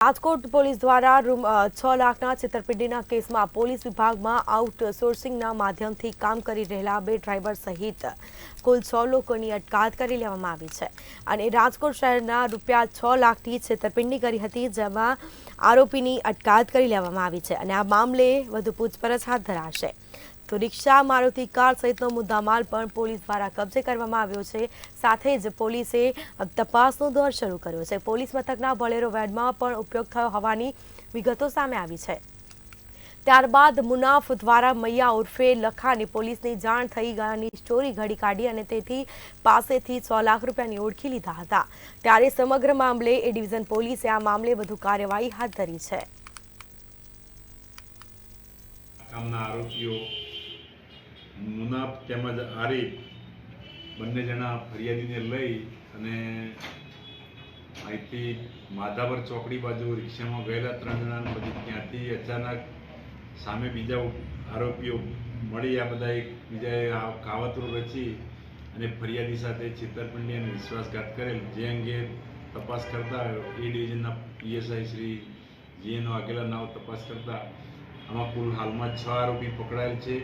Rajkot police દ્વારા ₹6 લાખના છેતરપિંડીના કેસમાં પોલીસ વિભાગમાં આઉટસોર્સિંગના માધ્યમથી કામ કરી રહેલા 2 ડ્રાઈવર સહિત કુલ 6 લોકોની અટકાયત કરી લેવામાં આવી છે અને રાજકોટ શહેરના ₹6 લાખની છેતરપિંડી કરી હતી, જેમાં આરોપીની અટકાયત કરી લેવામાં આવી છે અને આ મામલે વધુ પૂછપરછ હાથ ધરાશે। તો રિક્ષા, મારુતિ કાર સહિતનો મુદ્દામાલ પણ પોલીસ દ્વારા કબજે કરવામાં આવ્યો છે। સાથે જ પોલીસે તપાસનો દોર શરૂ કર્યો છે। પોલીસ મથકના બોલેરો વેનમાં પણ ઉપયોગ થયો હોવાની વિગતો સામે આવી છે। ત્યારબાદ મુનાફ દ્વારા મૈયા ઉર્ફે લખાને પોલીસની જાણ થઈ ગયાની સ્ટોરી ઘડી કાઢી અને તેથી પાસેથી ₹6 લાખ ઓળખી લીધા હતા। ત્યારે સમગ્ર મામલે એ ડિવિઝન પોલીસે આ મામલે વધુ કાર્યવાહી હાથ ધરી છે। મુનાફ તેમજ આરીફ બંને જણા ફરિયાદીને લઈ અને અહીંથી માધાપર ચોકડી બાજુ રિક્ષામાં ગયેલા 3 જણા, પછી ત્યાંથી અચાનક સામે બીજા આરોપીઓ મળી આ બધા એકબીજાએ કાવતરું રચી અને ફરિયાદી સાથે છેતરપિંડી અને વિશ્વાસઘાત કરેલ, જે અંગે તપાસ કરતા એ ડિવિઝનના પીએસઆઈ શ્રી જીએન વાઘેલા નાવ તપાસ કરતા આમાં કુલ હાલમાં 6 આરોપી પકડાયેલ છે।